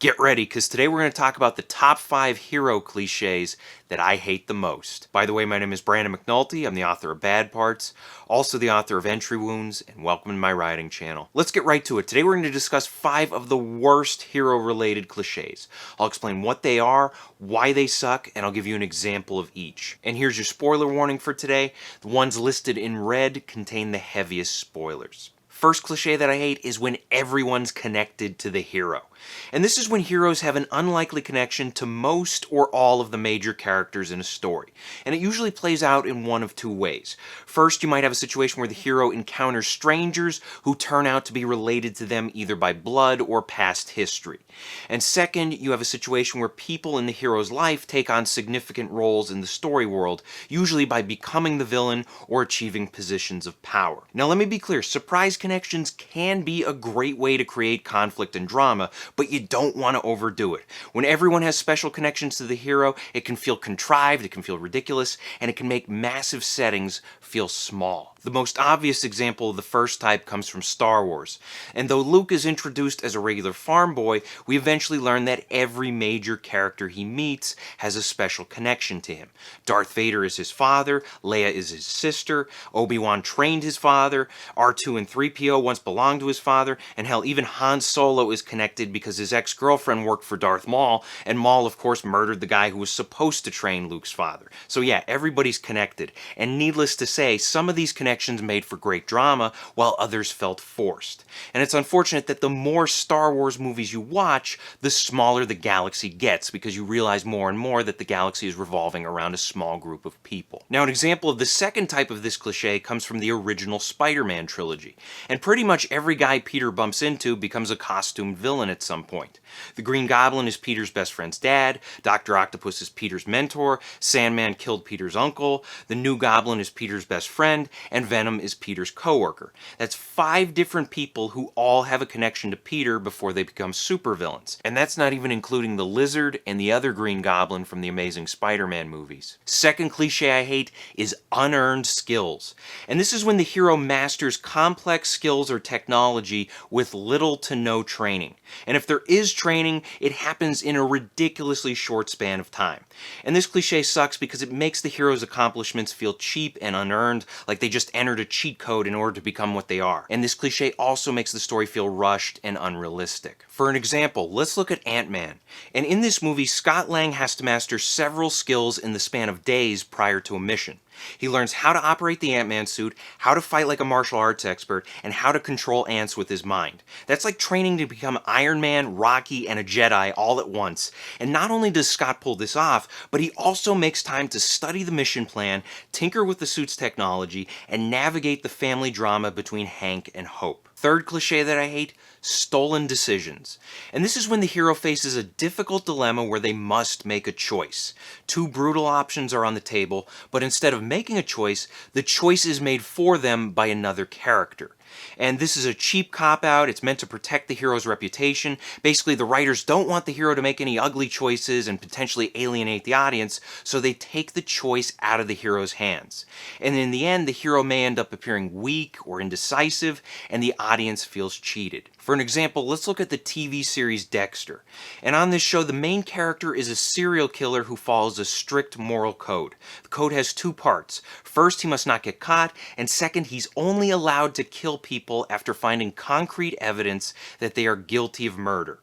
Get ready, because today we're going to talk about the top 5 hero cliches that I hate the most. By the way, my name is Brandon McNulty. I'm the author of Bad Parts, also the author of Entry Wounds, and welcome to my writing channel. Let's get right to it. Today we're going to discuss 5 of the worst hero-related cliches. I'll explain what they are, why they suck, and I'll give you an example of each. And here's your spoiler warning for today. The ones listed in red contain the heaviest spoilers. First cliche that I hate is when everyone's connected to the hero. And this is when heroes have an unlikely connection to most or all of the major characters in a story. And it usually plays out in one of two ways. First, you might have a situation where the hero encounters strangers who turn out to be related to them either by blood or past history. And second, you have a situation where people in the hero's life take on significant roles in the story world, usually by becoming the villain or achieving positions of power. Now let me be clear, surprise connections can be a great way to create conflict and drama, but you don't want to overdo it. When everyone has special connections to the hero, it can feel contrived, it can feel ridiculous, and it can make massive settings feel small. The most obvious example of the first type comes from Star Wars. And though Luke is introduced as a regular farm boy, we eventually learn that every major character he meets has a special connection to him. Darth Vader is his father, Leia is his sister, Obi-Wan trained his father, R2 and 3PO once belonged to his father, and hell, even Han Solo is connected because his ex-girlfriend worked for Darth Maul, and Maul of course murdered the guy who was supposed to train Luke's father. So yeah, everybody's connected, and needless to say, some of these connections made for great drama, while others felt forced. And it's unfortunate that the more Star Wars movies you watch, the smaller the galaxy gets, because you realize more and more that the galaxy is revolving around a small group of people. Now, an example of the second type of this cliche comes from the original Spider-Man trilogy. And pretty much every guy Peter bumps into becomes a costumed villain at some point. The Green Goblin is Peter's best friend's dad, Dr. Octopus is Peter's mentor, Sandman killed Peter's uncle, the New Goblin is Peter's best friend, and Venom is Peter's coworker. That's 5 different people who all have a connection to Peter before they become supervillains. And that's not even including the Lizard and the other Green Goblin from the Amazing Spider-Man movies. Second cliche I hate is unearned skills. And this is when the hero masters complex skills or technology with little to no training. And if there is training, it happens in a ridiculously short span of time. And this cliche sucks because it makes the hero's accomplishments feel cheap and unearned, like they just entered a cheat code in order to become what they are. And this cliche also makes the story feel rushed and unrealistic. For an example, let's look at Ant-Man. And in this movie, Scott Lang has to master several skills in the span of days prior to a mission. He learns how to operate the Ant-Man suit, how to fight like a martial arts expert, and how to control ants with his mind. That's like training to become Iron Man, Rocky, and a Jedi all at once. And not only does Scott pull this off, but he also makes time to study the mission plan, tinker with the suit's technology, and navigate the family drama between Hank and Hope. Third cliche that I hate, stolen decisions. And this is when the hero faces a difficult dilemma where they must make a choice. 2 brutal options are on the table, but instead of making a choice, the choice is made for them by another character. And this is a cheap cop-out. It's meant to protect the hero's reputation. Basically, the writers don't want the hero to make any ugly choices and potentially alienate the audience, so they take the choice out of the hero's hands. And in the end, the hero may end up appearing weak or indecisive, and the audience feels cheated. For an example, let's look at the TV series Dexter. And on this show, the main character is a serial killer who follows a strict moral code. The code has 2 parts. First, he must not get caught, and second, he's only allowed to kill people after finding concrete evidence that they are guilty of murder.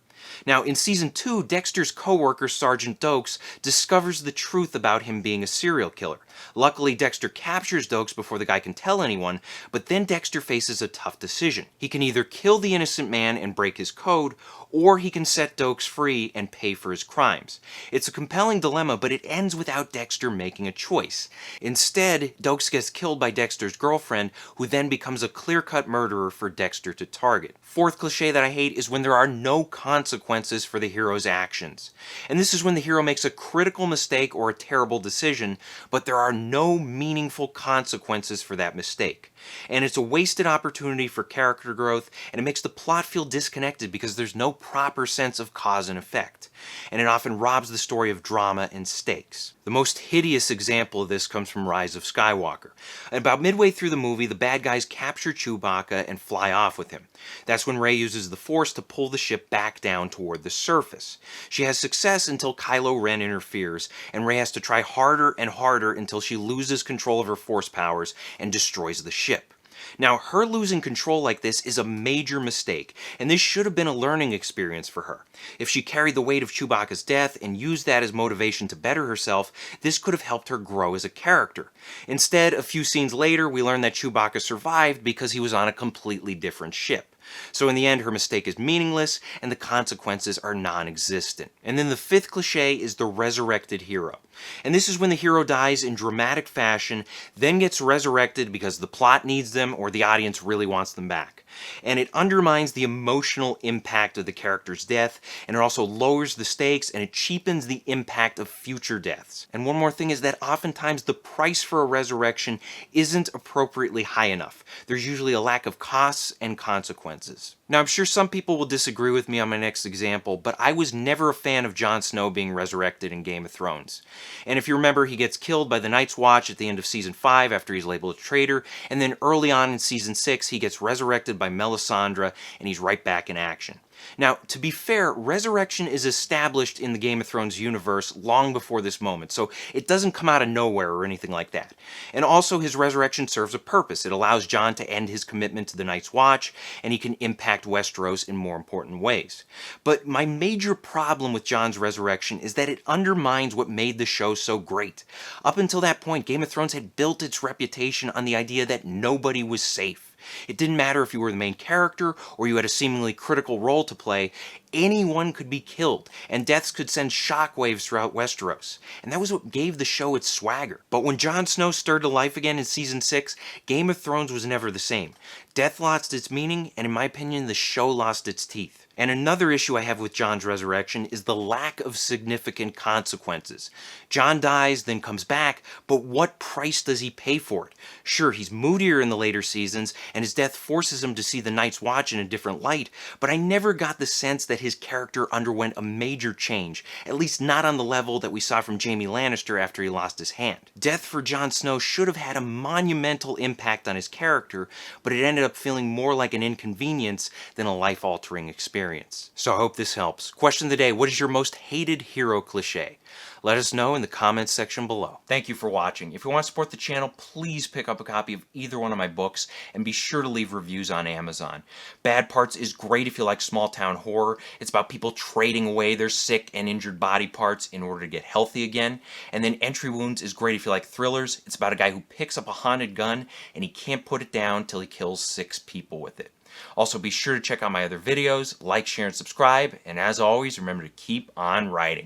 Now, in Season 2, Dexter's co-worker, Sergeant Dokes, discovers the truth about him being a serial killer. Luckily, Dexter captures Dokes before the guy can tell anyone, but then Dexter faces a tough decision. He can either kill the innocent man and break his code, or he can set Dokes free and pay for his crimes. It's a compelling dilemma, but it ends without Dexter making a choice. Instead, Dokes gets killed by Dexter's girlfriend, who then becomes a clear-cut murderer for Dexter to target. Fourth cliche that I hate is when there are no consequences for the hero's actions. And this is when the hero makes a critical mistake or a terrible decision, but there are no meaningful consequences for that mistake. And it's a wasted opportunity for character growth, and it makes the plot feel disconnected because there's no proper sense of cause and effect. And it often robs the story of drama and stakes. The most hideous example of this comes from Rise of Skywalker. About midway through the movie, the bad guys capture Chewbacca and fly off with him. That's when Rey uses the Force to pull the ship back down down toward the surface. She has success until Kylo Ren interferes, and Rey has to try harder and harder until she loses control of her force powers and destroys the ship. Now, her losing control like this is a major mistake, and this should have been a learning experience for her. If she carried the weight of Chewbacca's death and used that as motivation to better herself, this could have helped her grow as a character. Instead, a few scenes later, we learn that Chewbacca survived because he was on a completely different ship. So in the end, her mistake is meaningless, and the consequences are non-existent. And then the fifth cliche is the resurrected hero. And this is when the hero dies in dramatic fashion, then gets resurrected because the plot needs them or the audience really wants them back. And it undermines the emotional impact of the character's death, and it also lowers the stakes, and it cheapens the impact of future deaths. And one more thing is that oftentimes the price for a resurrection isn't appropriately high enough. There's usually a lack of costs and consequences. Now, I'm sure some people will disagree with me on my next example, but I was never a fan of Jon Snow being resurrected in Game of Thrones. And if you remember, he gets killed by the Night's Watch at the end of Season 5 after he's labeled a traitor, and then early on in Season 6, he gets resurrected by Melisandre, and he's right back in action. Now, to be fair, resurrection is established in the Game of Thrones universe long before this moment, so it doesn't come out of nowhere or anything like that. And also, his resurrection serves a purpose. It allows Jon to end his commitment to the Night's Watch, and he can impact Westeros in more important ways. But my major problem with Jon's resurrection is that it undermines what made the show so great. Up until that point, Game of Thrones had built its reputation on the idea that nobody was safe. It didn't matter if you were the main character or you had a seemingly critical role to play, anyone could be killed, and deaths could send shockwaves throughout Westeros. And that was what gave the show its swagger. But when Jon Snow stirred to life again in Season 6, Game of Thrones was never the same. Death lost its meaning, and in my opinion, the show lost its teeth. And another issue I have with Jon's resurrection is the lack of significant consequences. Jon dies, then comes back, but what price does he pay for it? Sure, he's moodier in the later seasons, and his death forces him to see the Night's Watch in a different light, but I never got the sense that his character underwent a major change, at least not on the level that we saw from Jaime Lannister after he lost his hand. Death for Jon Snow should have had a monumental impact on his character, but it ended up feeling more like an inconvenience than a life-altering experience. So I hope this helps. Question of the day, what is your most hated hero cliche? Let us know in the comments section below. Thank you for watching. If you want to support the channel, please pick up a copy of either one of my books and be sure to leave reviews on Amazon. Bad Parts is great if you like small town horror. It's about people trading away their sick and injured body parts in order to get healthy again. And then Entry Wounds is great if you like thrillers. It's about a guy who picks up a haunted gun and he can't put it down till he kills 6 people with it. Also, be sure to check out my other videos, like, share, and subscribe, and as always, remember to keep on writing.